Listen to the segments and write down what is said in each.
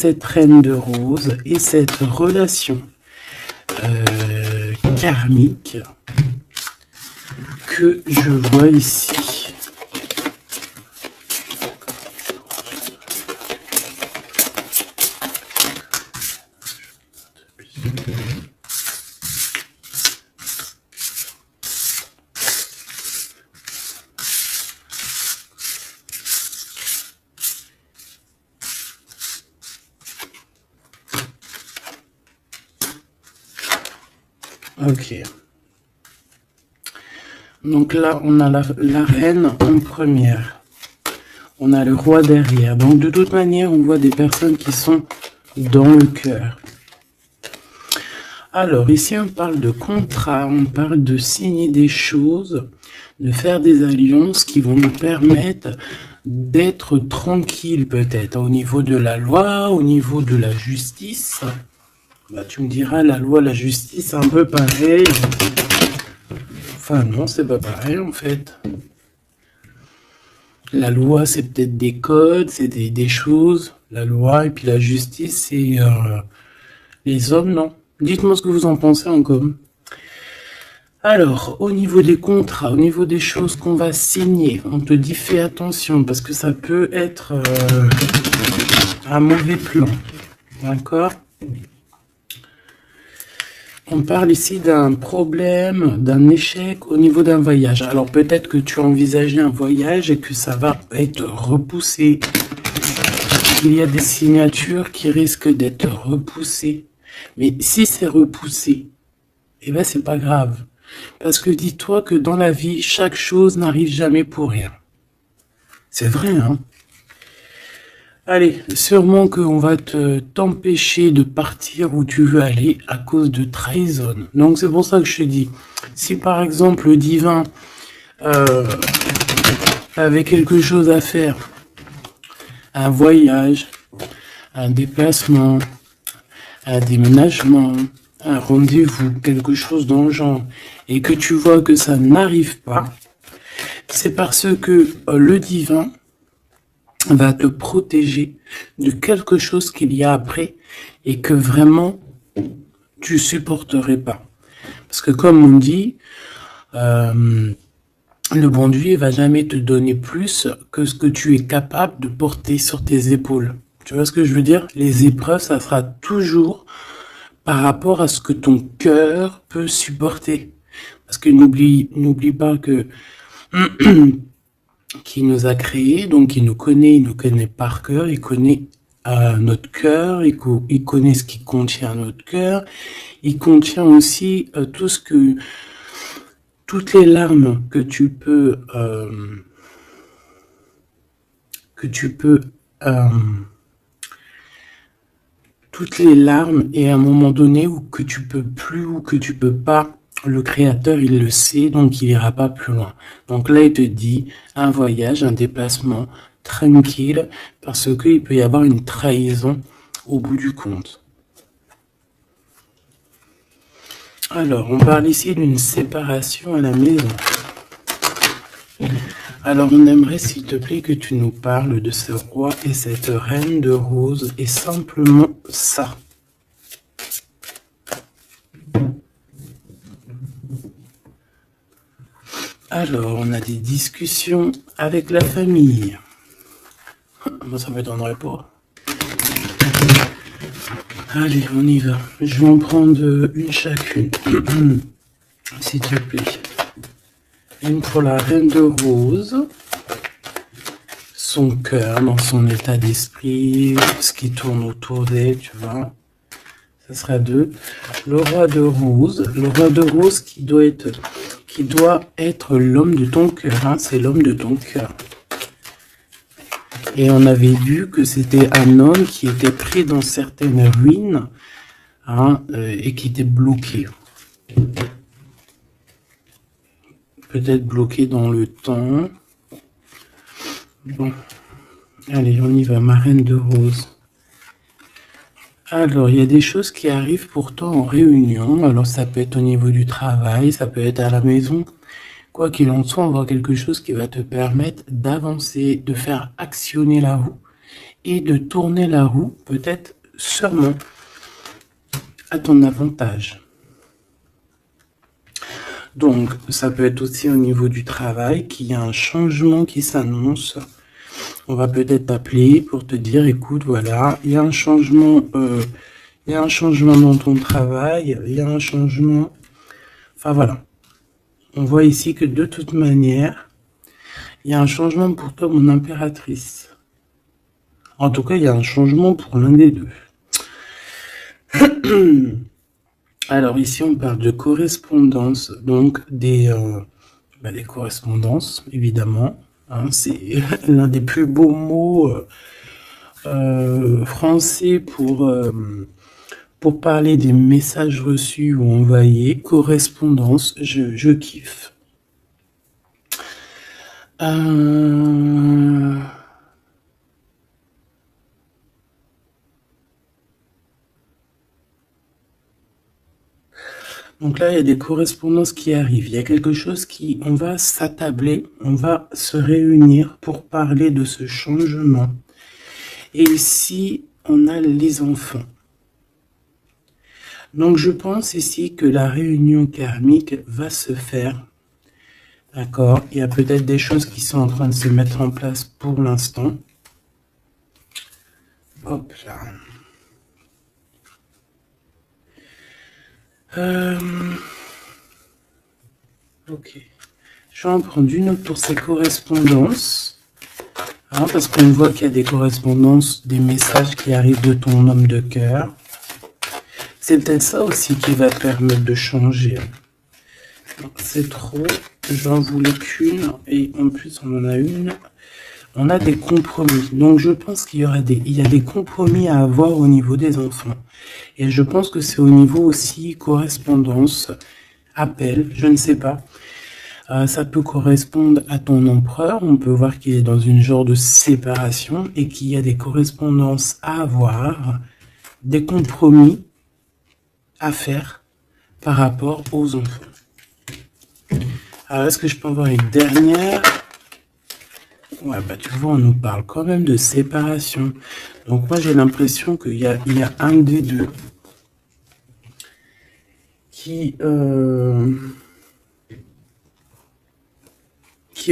cette reine de rose et cette relation karmique que je vois ici. Ok. Donc là, on a la reine en première. On a le roi derrière. Donc de toute manière, on voit des personnes qui sont dans le cœur. Alors ici, on parle de contrat, on parle de signer des choses, de faire des alliances qui vont nous permettre d'être tranquille peut-être au niveau de la loi, au niveau de la justice. Bah, tu me diras, la loi, la justice, un peu pareil. Enfin non, c'est pas pareil en fait. La loi, c'est peut-être des codes, c'est des choses. La loi et puis la justice, c'est les hommes, non. Dites-moi ce que vous en pensez encore. Alors, au niveau des contrats, au niveau des choses qu'on va signer, on te dit fais attention parce que ça peut être un mauvais plan. D'accord ? On parle ici d'un problème, d'un échec au niveau d'un voyage. Alors peut-être que tu as envisagé un voyage et que ça va être repoussé. Il y a des signatures qui risquent d'être repoussées. Mais si c'est repoussé, eh ben c'est pas grave. Parce que dis-toi que dans la vie, chaque chose n'arrive jamais pour rien. C'est vrai, hein? Allez, sûrement qu'on va t'empêcher de partir où tu veux aller à cause de trahison. Donc c'est pour ça que je te dis, si par exemple le divin avait quelque chose à faire, un voyage, un déplacement, un déménagement, un rendez-vous, quelque chose dans le genre, et que tu vois que ça n'arrive pas, c'est parce que le divin va te protéger de quelque chose qu'il y a après et que vraiment tu supporterais pas. Parce que comme on dit, le bon Dieu va jamais te donner plus que ce que tu es capable de porter sur tes épaules. Tu vois ce que je veux dire? Les épreuves, ça sera toujours par rapport à ce que ton cœur peut supporter. Parce que n'oublie pas que qui nous a créés, donc il nous connaît par cœur, il connaît notre cœur, il connaît ce qui contient notre cœur, il contient aussi toutes les larmes que tu peux toutes les larmes et à un moment donné où que tu peux plus ou que tu peux pas. Le créateur, il le sait, donc il ira pas plus loin. Donc là, il te dit un voyage, un déplacement tranquille, parce qu'il peut y avoir une trahison au bout du compte. Alors, on parle ici d'une séparation à la maison. Alors, on aimerait, s'il te plaît, que tu nous parles de ce roi et cette reine de rose, et simplement ça. Alors, on a des discussions avec la famille. Moi, ça m'étonnerait pas. Allez, on y va. Je vais en prendre une chacune. S'il te plaît. Une pour la reine de rose. Son cœur, dans son état d'esprit, ce qui tourne autour d'elle, tu vois. Ça sera 2. Le roi de rose. Le roi de rose qui doit être l'homme de ton cœur, hein, c'est l'homme de ton cœur. Et on avait vu que c'était un homme qui était pris dans certaines ruines, hein, et qui était bloqué. Peut-être bloqué dans le temps. Bon, allez, on y va, ma reine de rose. Alors, il y a des choses qui arrivent pourtant en réunion. Alors, ça peut être au niveau du travail, ça peut être à la maison. Quoi qu'il en soit, on voit quelque chose qui va te permettre d'avancer, de faire actionner la roue et de tourner la roue, peut-être sûrement à ton avantage. Donc, ça peut être aussi au niveau du travail qu'il y a un changement qui s'annonce. On va peut-être t'appeler pour te dire, écoute, voilà, il y a un changement dans ton travail, il y a un changement. Enfin voilà. On voit ici que de toute manière, il y a un changement pour toi, mon impératrice. En tout cas, il y a un changement pour l'un des deux. Alors ici, on parle de correspondance, donc des correspondances, évidemment. Hein, c'est l'un des plus beaux mots français pour parler des messages reçus ou envoyés. Correspondance, je kiffe. Donc là, il y a des correspondances qui arrivent. Il y a quelque chose on va s'attabler, on va se réunir pour parler de ce changement. Et ici, on a les enfants. Donc je pense ici que la réunion karmique va se faire. D'accord? Il y a peut-être des choses qui sont en train de se mettre en place pour l'instant. Hop là. Ok. Je vais en prendre une autre pour ces correspondances. Hein, parce qu'on voit qu'il y a des correspondances, des messages qui arrivent de ton homme de cœur. C'est peut-être ça aussi qui va te permettre de changer. C'est trop. J'en voulais qu'une. Et en plus, on en a une. On a des compromis. Donc, je pense qu'il y a des compromis à avoir au niveau des enfants. Et je pense que c'est au niveau aussi correspondance, appel, je ne sais pas. Ça peut correspondre à ton empereur. On peut voir qu'il est dans une genre de séparation et qu'il y a des correspondances à avoir, des compromis à faire par rapport aux enfants. Alors, est-ce que je peux avoir une dernière? Ouais, bah tu vois, on nous parle quand même de séparation. Donc moi, j'ai l'impression qu'il y a un des deux qui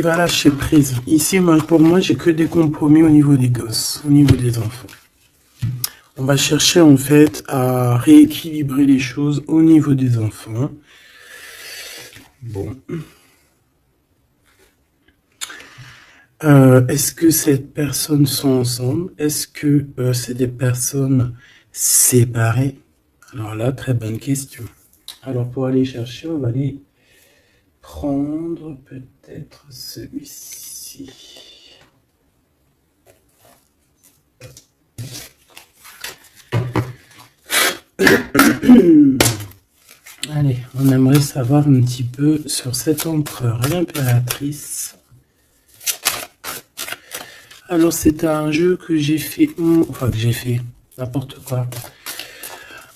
va lâcher prise. Ici, pour moi, j'ai que des compromis au niveau des gosses, au niveau des enfants. On va chercher en fait à rééquilibrer les choses au niveau des enfants. Bon. Est-ce que ces personnes sont ensemble? Est-ce que c'est des personnes séparées? Alors là, très bonne question. Alors pour aller chercher, on va aller prendre peut-être celui-ci. Allez, on aimerait savoir un petit peu sur cet empereur et l'impératrice. Alors c'est un jeu que j'ai fait, n'importe quoi.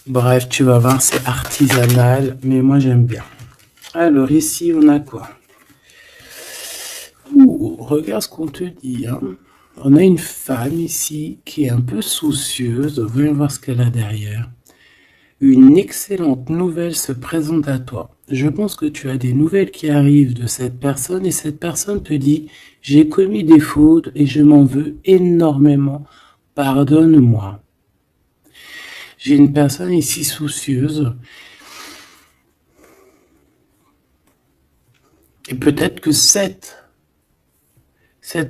Bref, tu vas voir, c'est artisanal, mais moi j'aime bien. Alors ici, on a quoi? Ouh, regarde ce qu'on te dit. Hein. On a une femme ici qui est un peu soucieuse. Voyons voir ce qu'elle a derrière. Une excellente nouvelle se présente à toi. Je pense que tu as des nouvelles qui arrivent de cette personne et cette personne te dit « J'ai commis des fautes et je m'en veux énormément. Pardonne-moi. » J'ai une personne ici soucieuse. Et peut-être que cette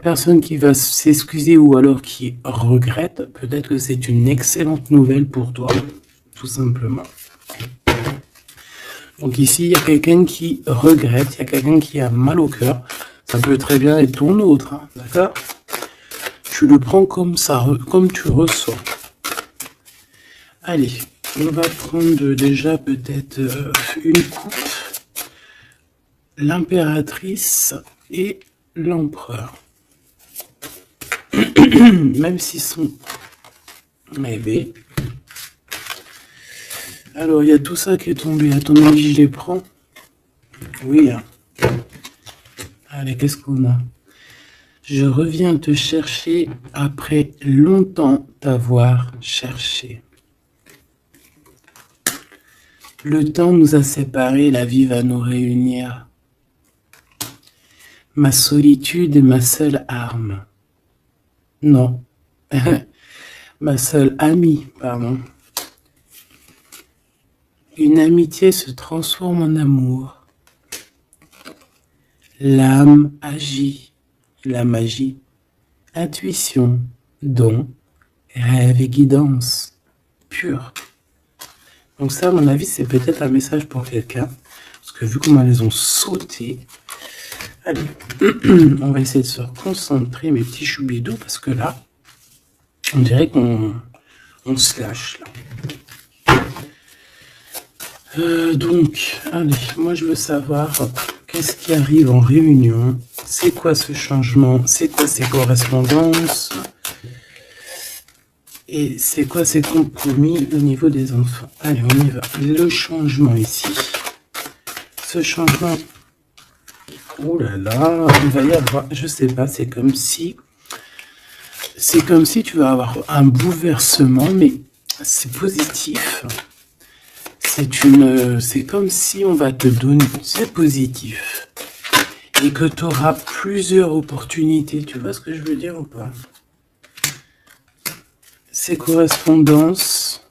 personne qui va s'excuser ou alors qui regrette, peut-être que c'est une excellente nouvelle pour toi. Tout simplement. Donc ici, il y a quelqu'un qui regrette, il y a quelqu'un qui a mal au cœur. Ça peut très bien être ton autre, hein, d'accord? Tu le prends comme ça, comme tu ressens. Allez, on va prendre déjà peut-être une coupe. L'impératrice et l'empereur. Même s'ils sont bébés. Alors, il y a tout ça qui est tombé. À ton avis, je les prends? Oui. Hein. Allez, qu'est-ce qu'on a? Je reviens te chercher après longtemps t'avoir cherché. Le temps nous a séparés, la vie va nous réunir. Ma solitude est ma seule arme. Non, ma seule amie, pardon. Une amitié se transforme en amour. L'âme agit, la magie, intuition, don, rêve et guidance pure. Donc ça, à mon avis, c'est peut-être un message pour quelqu'un. Parce que vu comment elles ont sauté, allez, on va essayer de se concentrer, mes petits choubidous, parce que là, on dirait qu'on se lâche, là. Donc, allez, moi je veux savoir qu'est-ce qui arrive en réunion, c'est quoi ce changement, c'est quoi ces correspondances, et c'est quoi ces compromis au niveau des enfants. Allez, on y va. Le changement ici. Ce changement, oh là là, il va y avoir, je sais pas, c'est comme si tu vas avoir un bouleversement, mais c'est positif. C'est comme si on va te donner, c'est positif. Et que tu auras plusieurs opportunités. Tu vois ce que je veux dire ou pas? Ces correspondances,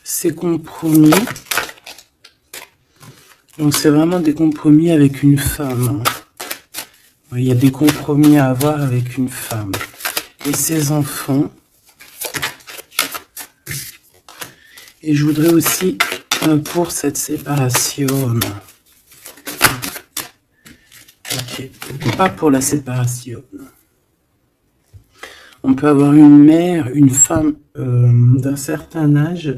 ces compromis. Donc c'est vraiment des compromis avec une femme. Il y a des compromis à avoir avec une femme. Et ses enfants. Et je voudrais aussi pour cette séparation. Ok, pas pour la séparation. On peut avoir une mère, une femme d'un certain âge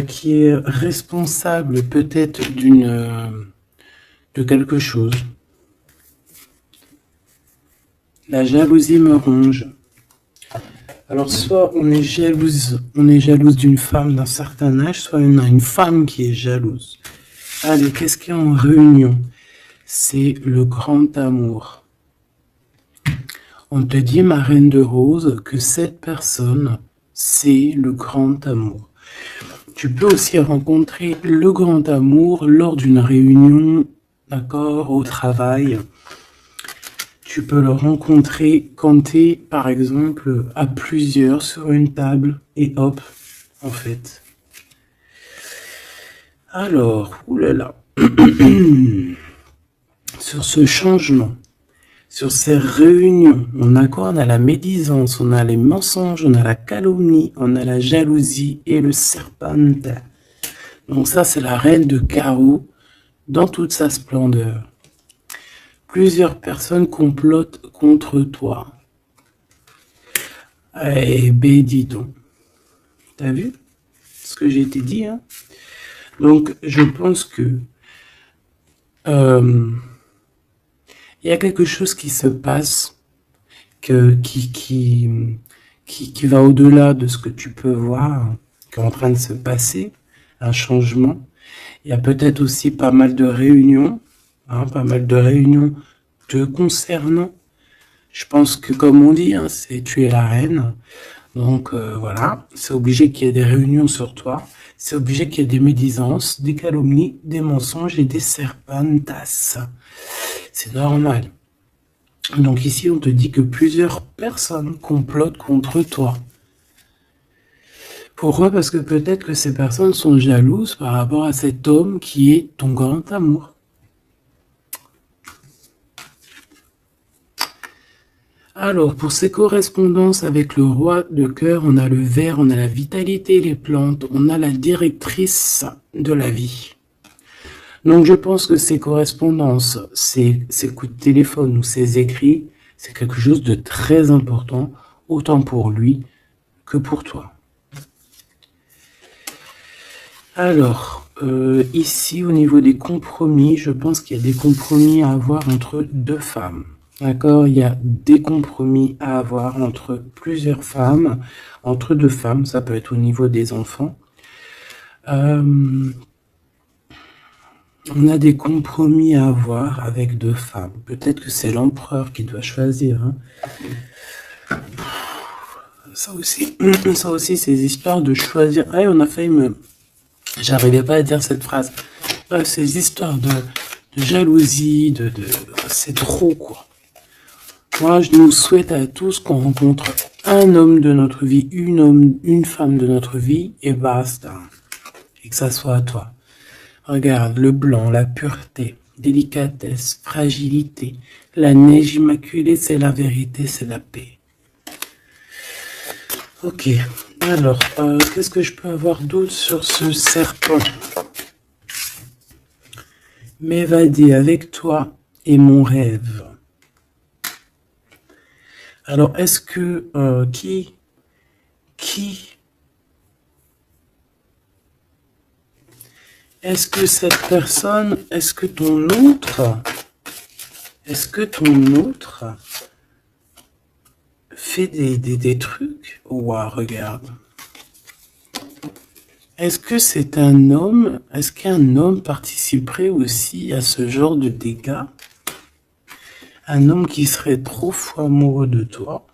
qui est responsable peut-être de quelque chose. La jalousie me ronge. Alors, soit on est jalouse d'une femme d'un certain âge, soit on a une femme qui est jalouse. Allez, qu'est-ce qu'il y a en réunion? C'est le grand amour. On te dit, ma reine de rose, que cette personne, c'est le grand amour. Tu peux aussi rencontrer le grand amour lors d'une réunion, d'accord, au travail. Tu peux le rencontrer quand tu es, par exemple, à plusieurs sur une table, et hop, en fait. Alors, oulala, sur ce changement, sur ces réunions, on a quoi? On a la médisance, on a les mensonges, on a la calomnie, on a la jalousie et le serpente. Donc ça, c'est la reine de carreau dans toute sa splendeur. Plusieurs personnes complotent contre toi. Eh ben, dis donc. T'as vu ce que j'ai été dit, hein? Donc, je pense que il y a quelque chose qui se passe qui va au-delà de ce que tu peux voir, qui est en train de se passer, un changement. Il y a peut-être aussi pas mal de réunions, te concernant. Je pense que, comme on dit, hein, c'est tu es la reine. Donc voilà, c'est obligé qu'il y ait des réunions sur toi. C'est obligé qu'il y ait des médisances, des calomnies, des mensonges et des serpentas. C'est normal. Donc ici, on te dit que plusieurs personnes complotent contre toi. Pourquoi? Parce que peut-être que ces personnes sont jalouses par rapport à cet homme qui est ton grand amour. Alors, pour ces correspondances avec le roi de cœur, on a le ver, on a la vitalité, les plantes, on a la directrice de la vie. Donc, je pense que ces correspondances, ces coups de téléphone ou ces écrits, c'est quelque chose de très important, autant pour lui que pour toi. Alors, ici, au niveau des compromis, je pense qu'il y a des compromis à avoir entre deux femmes. D'accord, il y a des compromis à avoir entre plusieurs femmes, entre deux femmes, ça peut être au niveau des enfants. On a des compromis à avoir avec deux femmes. Peut-être que c'est l'empereur qui doit choisir. Hein. Ça aussi, ces histoires de choisir. Ah, on a failli me... J'arrivais pas à dire cette phrase. Bref, ces histoires de jalousie, c'est trop, quoi. Moi, je nous souhaite à tous qu'on rencontre un homme de notre vie, une femme de notre vie, et basta. Et que ça soit à toi. Regarde, le blanc, la pureté, délicatesse, fragilité. La neige immaculée, c'est la vérité, c'est la paix. Ok, alors, qu'est-ce que je peux avoir d'autre sur ce serpent? M'évader avec toi est mon rêve. Alors, est-ce que qui est-ce que cette personne, est-ce que ton autre fait des trucs? Ouah, regarde. Est-ce que c'est un homme? Est-ce qu'un homme participerait aussi à ce genre de dégâts? Un homme qui serait trop fou amoureux de toi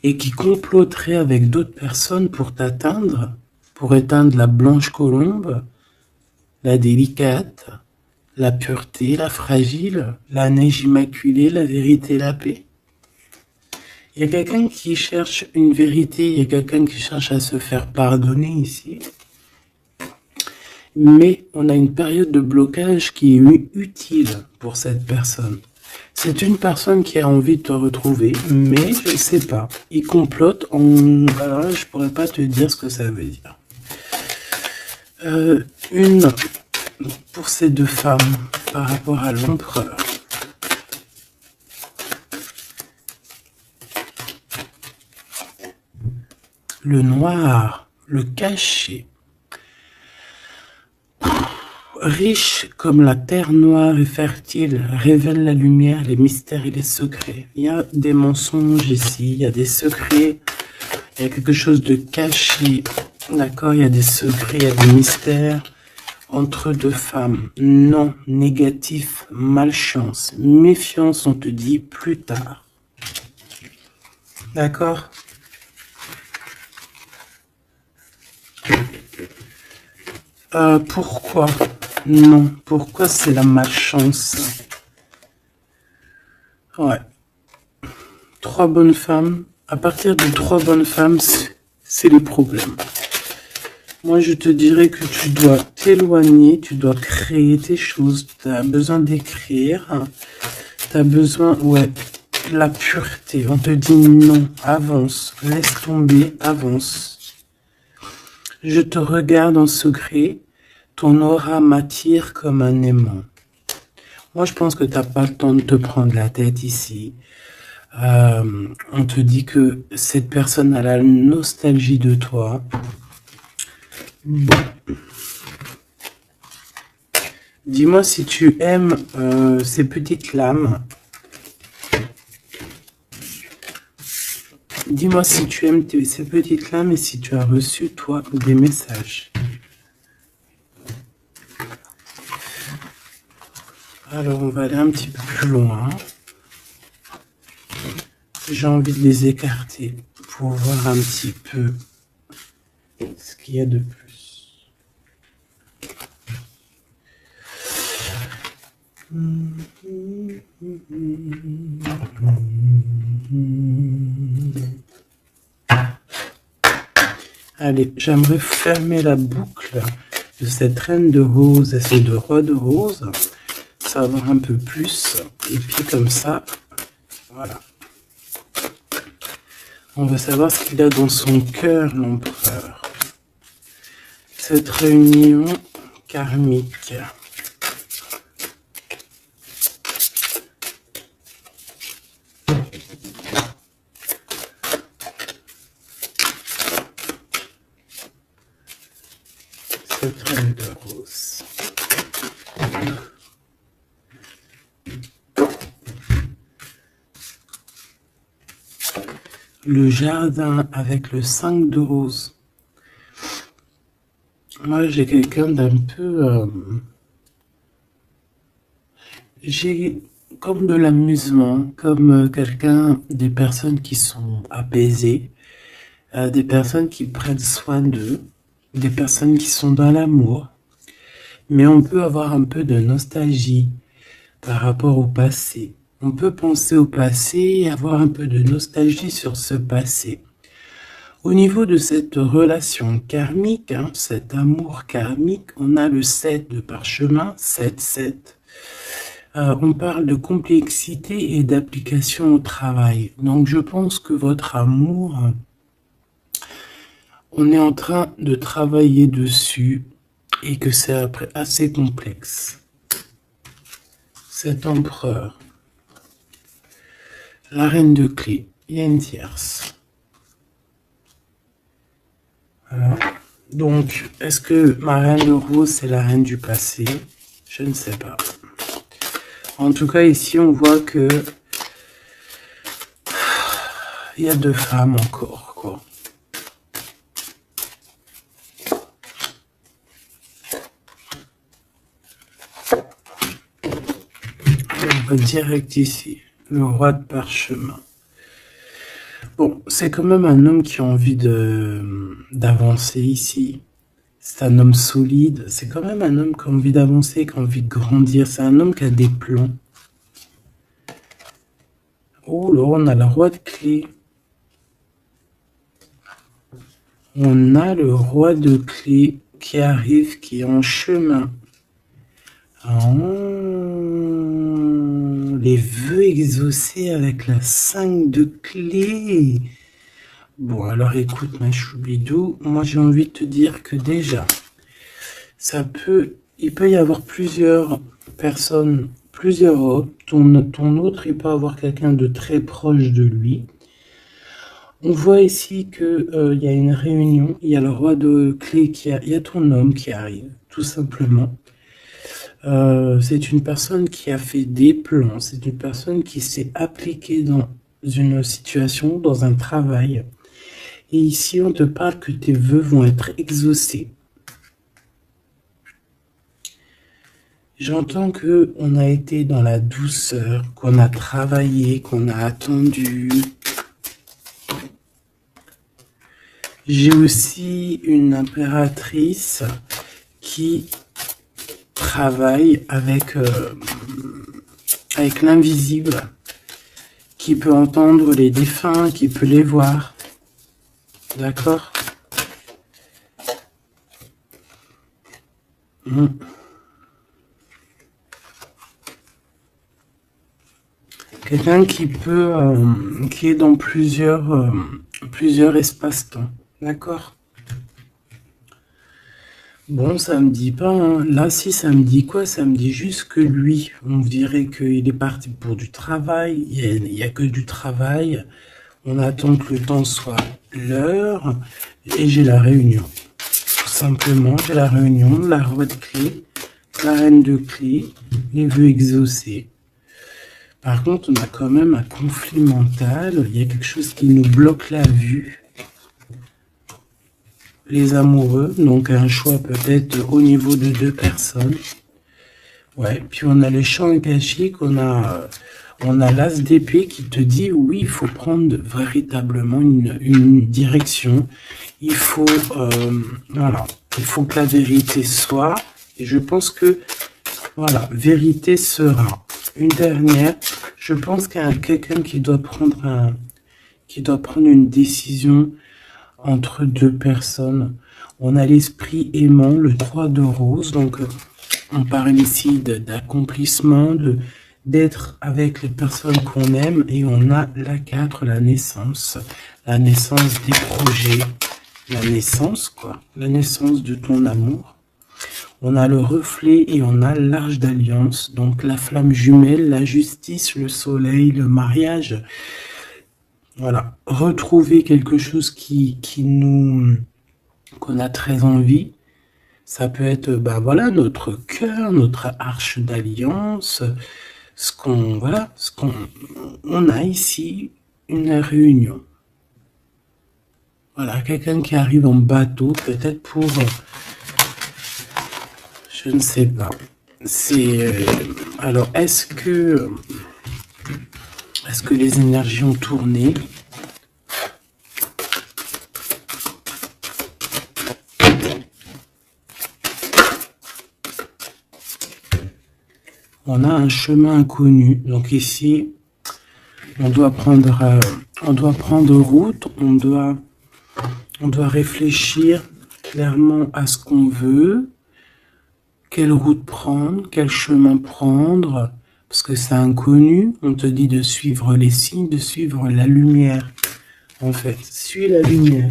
et qui comploterait avec d'autres personnes pour t'atteindre, pour éteindre la blanche colombe, la délicate, la pureté, la fragile, la neige immaculée, la vérité, la paix. Il y a quelqu'un qui cherche une vérité, il y a quelqu'un qui cherche à se faire pardonner ici. Mais on a une période de blocage qui est utile pour cette personne. C'est une personne qui a envie de te retrouver, mais je ne sais pas. Il complote en... Alors là, je pourrais pas te dire ce que ça veut dire. Pour ces deux femmes, par rapport à l'empereur. Le noir, le caché. Riche comme la terre noire et fertile, révèle la lumière, les mystères et les secrets. Il y a des mensonges ici, il y a des secrets, il y a quelque chose de caché, d'accord? Il y a des secrets, il y a des mystères entre deux femmes. Non, négatif, malchance, méfiance, on te dit plus tard. D'accord? Pourquoi? Non, pourquoi c'est la malchance? Ouais. 3 bonnes femmes. À partir de 3 bonnes femmes, c'est les problèmes. Moi, je te dirais que tu dois t'éloigner, tu dois créer tes choses. Tu as besoin d'écrire. Tu as besoin, ouais, la pureté. On te dit non, avance, laisse tomber, avance. Je te regarde en secret. Ton aura m'attire comme un aimant. Moi, je pense que tu n'as pas le temps de te prendre la tête ici. On te dit que cette personne a la nostalgie de toi. Bon. Dis-moi si tu aimes ces petites lames. Dis-moi si tu aimes ces petites lames et si tu as reçu, toi, des messages. Alors, on va aller un petit peu plus loin. J'ai envie de les écarter pour voir un petit peu ce qu'il y a de plus. Allez, j'aimerais fermer la boucle de cette reine de rose et ces deux rois de rose. Savoir un peu plus. Et puis comme ça, voilà. On va savoir ce qu'il a dans son cœur, l'empereur. Cette réunion karmique. Cette reine de rose. Le jardin avec le 5 de rose. Moi, j'ai quelqu'un d'un peu j'ai comme de l'amusement, comme des personnes qui sont apaisées, des personnes qui prennent soin d'eux, des personnes qui sont dans l'amour. Mais on peut avoir un peu de nostalgie par rapport au passé. On peut penser au passé et avoir un peu de nostalgie sur ce passé. Au niveau de cette relation karmique, cet amour karmique, on a le 7 de parchemin, 7. On parle de complexité et d'application au travail. Donc je pense que votre amour, on est en train de travailler dessus et que c'est assez complexe. Cet empereur, la reine de clé, il y a une tierce. Voilà. Donc, est-ce que ma reine de rose, c'est la reine du passé? Je ne sais pas. En tout cas, ici, on voit que il y a 2 femmes encore, quoi. On va direct ici, le roi de parchemin. Bon, c'est quand même un homme qui a envie d'avancer ici. C'est un homme solide. C'est quand même un homme qui a envie d'avancer, qui a envie de grandir. C'est un homme qui a des plans. Oh là, on a le roi de clé. On a le roi de clé qui arrive, qui est en chemin. Oh, les vœux exaucés avec la 5 de clé. Bon, alors écoute, ma choubidou, moi j'ai envie de te dire que déjà, il peut y avoir plusieurs personnes, plusieurs hommes. Ton autre, il peut avoir quelqu'un de très proche de lui. On voit ici que il y a une réunion, il y a le roi de clé il y a ton homme qui arrive, tout simplement. C'est une personne qui a fait des plans, c'est une personne qui s'est appliquée dans une situation, dans un travail. Et ici, on te parle que tes vœux vont être exaucés. J'entends que on a été dans la douceur, qu'on a travaillé, qu'on a attendu. J'ai aussi une impératrice qui travaille avec l'invisible, qui peut entendre les défunts, qui peut les voir. D'accord? Quelqu'un qui peut, qui est dans plusieurs espaces-temps. D'accord? Bon, ça me dit pas, hein. Là, si ça me dit quoi? Ça me dit juste que lui, on dirait qu'il est parti pour du travail. Il y a que du travail. On attend que le temps soit l'heure. Et j'ai la réunion. Tout simplement, j'ai la réunion, la roi de clé, la reine de clé, les vœux exaucés. Par contre, on a quand même un conflit mental. Il y a quelque chose qui nous bloque la vue. Les amoureux, donc un choix peut-être au niveau de 2 personnes. Ouais, puis on a les champs akashiques, on a l'as d'épée qui te dit oui, il faut prendre véritablement une direction. Il faut, voilà, il faut que la vérité soit. Et je pense que, voilà, vérité sera. Une dernière, je pense qu'il y a quelqu'un qui doit prendre une décision entre 2 personnes. On a l'esprit aimant, le 3 de rose, donc on parle ici d'accomplissement, d'être avec les personnes qu'on aime, et on a la 4, la naissance des projets, la naissance quoi, la naissance de ton amour. On a le reflet et on a l'arche d'alliance, donc la flamme jumelle, la justice, le soleil, le mariage. Voilà, retrouver quelque chose qu'on a très envie. Ça peut être, voilà, notre cœur, notre arche d'alliance, on a ici une réunion. Voilà, quelqu'un qui arrive en bateau, peut-être pour, je ne sais pas. Alors, est-ce que les énergies ont tourné? On a un chemin inconnu. Donc ici, on doit prendre route. On doit réfléchir clairement à ce qu'on veut. Quelle route prendre, quel chemin prendre, parce que c'est inconnu. On te dit de suivre les signes, de suivre la lumière. En fait, suis la lumière.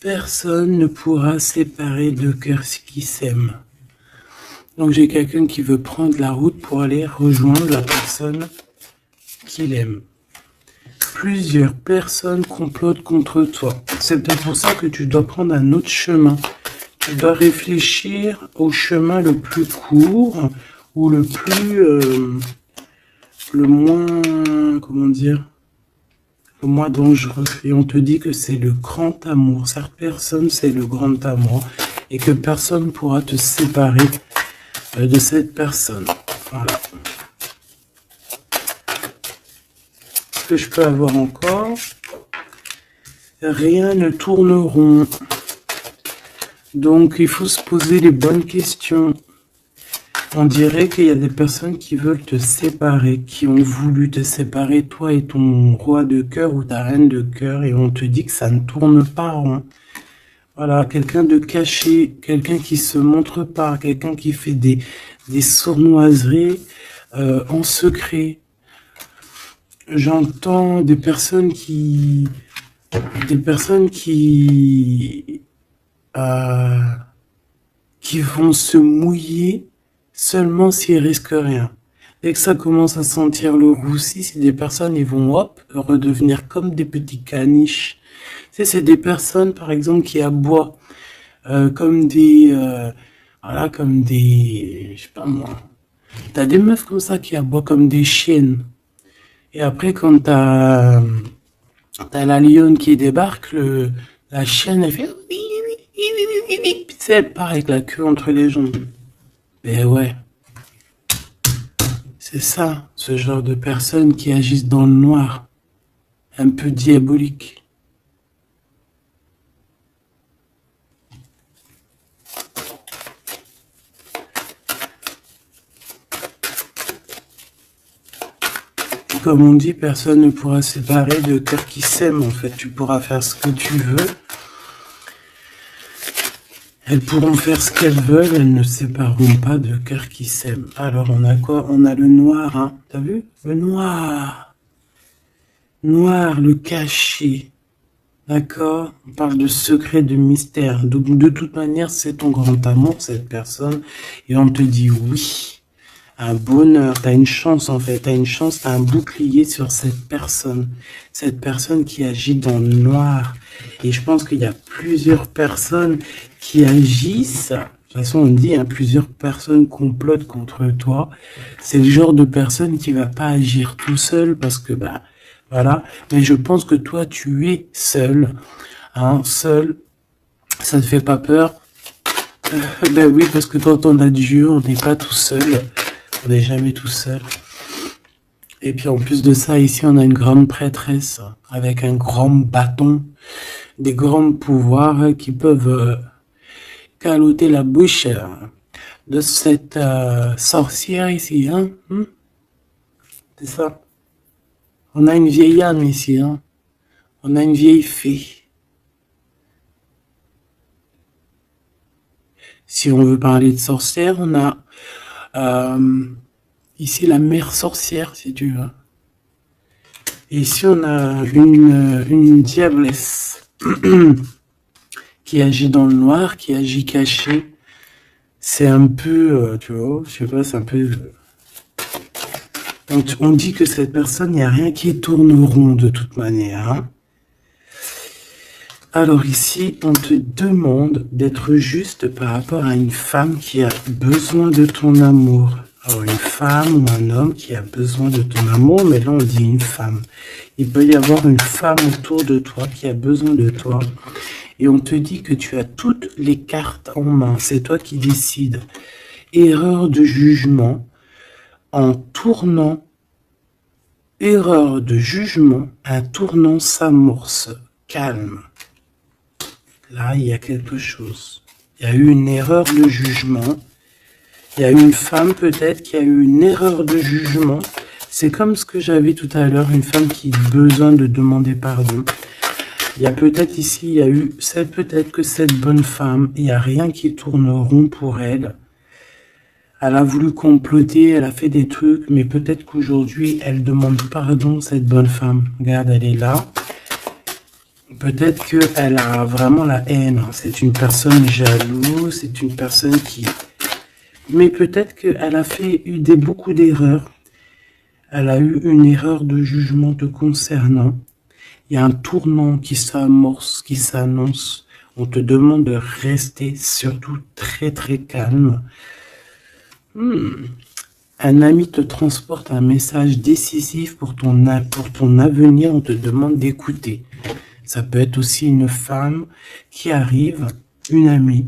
Personne ne pourra séparer deux cœurs qui s'aiment. Donc j'ai quelqu'un qui veut prendre la route pour aller rejoindre la personne qu'il aime. Plusieurs personnes complotent contre toi. C'est peut-être pour ça que tu dois prendre un autre chemin. Tu dois réfléchir au chemin le plus court ou le moins, comment dire, le moins dangereux. Et on te dit que c'est le grand amour. Cette personne, c'est le grand amour. Et que personne ne pourra te séparer de cette personne. Voilà. Ce que je peux avoir encore, rien ne tourne rond. Donc il faut se poser les bonnes questions. On dirait qu'il y a des personnes qui veulent te séparer, qui ont voulu te séparer, toi et ton roi de cœur ou ta reine de cœur, et on te dit que ça ne tourne pas rond. Voilà, quelqu'un de caché, quelqu'un qui se montre pas, quelqu'un qui fait des sournoiseries en secret. J'entends des personnes qui vont se mouiller seulement s'ils risquent rien. Dès que ça commence à sentir le roussi, c'est des personnes, ils vont redevenir comme des petits caniches. Tu sais, c'est des personnes, par exemple, qui aboient comme des, je sais pas moi. T'as des meufs comme ça qui aboient comme des chiennes. Et après, quand t'as la lionne qui débarque, la chienne, elle fait puis elle part avec la queue entre les jambes. Ben ouais. C'est ça, ce genre de personnes qui agissent dans le noir. Un peu diabolique. Comme on dit, personne ne pourra séparer de cœurs qui s'aiment. En fait, tu pourras faire ce que tu veux. Elles pourront faire ce qu'elles veulent, elles ne sépareront pas de cœurs qui s'aiment. Alors, on a quoi? On a le noir, hein. T'as vu? Le noir. Noir, le caché. D'accord? On parle de secret, de mystère. Donc, de toute manière, c'est ton grand amour, cette personne. Et on te dit oui. Un bonheur, t'as une chance en fait, t'as une chance, t'as un bouclier sur cette personne qui agit dans le noir. Et je pense qu'il y a plusieurs personnes qui agissent, de toute façon on dit, hein, plusieurs personnes complotent contre toi. C'est le genre de personne qui va pas agir tout seul parce que, voilà. Mais je pense que toi tu es seul, hein, seul, ça te fait pas peur? Ben oui, parce que quand on a Dieu, on n'est pas tout seul. On n'est jamais tout seul. Et puis en plus de ça, ici on a une grande prêtresse avec un grand bâton, des grands pouvoirs qui peuvent caloter la bouche de cette sorcière ici. Hein? C'est ça. On a une vieille âme ici. Hein? On a une vieille fée. Si on veut parler de sorcière, on a ici la mère sorcière, si tu veux. Et ici on a une diablesse qui agit dans le noir, qui agit caché. C'est un peu, tu vois, je sais pas, c'est un peu... Donc on dit que cette personne, il n'y a rien qui tourne rond de toute manière. Hein. Alors ici, on te demande d'être juste par rapport à une femme qui a besoin de ton amour. Alors, une femme ou un homme qui a besoin de ton amour, mais là, on dit une femme. Il peut y avoir une femme autour de toi qui a besoin de toi. Et on te dit que tu as toutes les cartes en main. C'est toi qui décides. Erreur de jugement en tournant. Erreur de jugement, un tournant s'amorce. Calme. Là, il y a quelque chose. Il y a eu une erreur de jugement. Il y a une femme peut-être qui a eu une erreur de jugement. C'est comme ce que j'avais tout à l'heure, une femme qui a besoin de demander pardon. Il y a peut-être ici, il y a eu, c'est peut-être que cette bonne femme, il n'y a rien qui tourne rond pour elle. Elle a voulu comploter, elle a fait des trucs, mais peut-être qu'aujourd'hui, elle demande pardon, cette bonne femme. Regarde, elle est là. Peut-être qu'elle a vraiment la haine. C'est une personne jalouse, c'est une personne qui... Mais peut-être qu'elle a fait beaucoup d'erreurs. Elle a eu une erreur de jugement te concernant. Il y a un tournant qui s'amorce, qui s'annonce. On te demande de rester surtout très très calme. Un ami te transporte un message décisif pour ton avenir. On te demande d'écouter. Ça peut être aussi une femme qui arrive, une amie,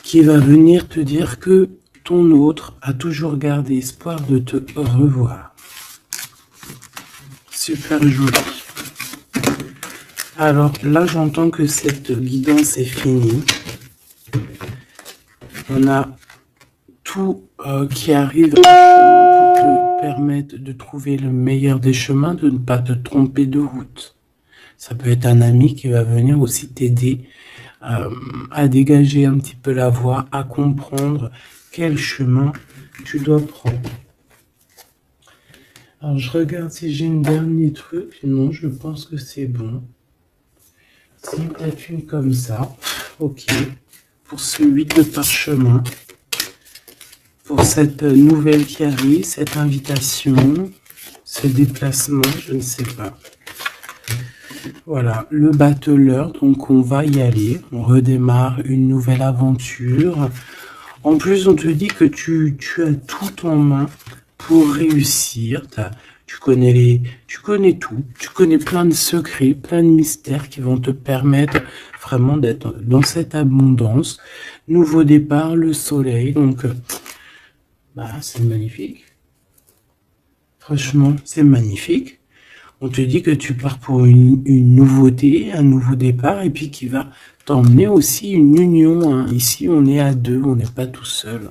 qui va venir te dire que ton autre a toujours gardé espoir de te revoir. Super joli. Alors là, j'entends que cette guidance est finie. On a tout qui arrive pour te permettre de trouver le meilleur des chemins, de ne pas te tromper de route. Ça peut être un ami qui va venir aussi t'aider à dégager un petit peu la voie, à comprendre quel chemin tu dois prendre. Alors, je regarde si j'ai un dernier truc. Non, je pense que c'est bon. Si peut-être une comme ça. Ok. Pour ce 8 de parchemin. Pour cette nouvelle qui arrive, cette invitation, ce déplacement, je ne sais pas. Voilà, le battleur, donc on va y aller. On redémarre une nouvelle aventure. En plus, on te dit que tu as tout en main pour réussir. Tu connais tout. Tu connais plein de secrets, plein de mystères qui vont te permettre vraiment d'être dans cette abondance. Nouveau départ, le soleil. Donc, c'est magnifique. Franchement, c'est magnifique. On te dit que tu pars pour une nouveauté, un nouveau départ, et puis qui va t'emmener aussi une union. Ici, on est à deux, on n'est pas tout seul.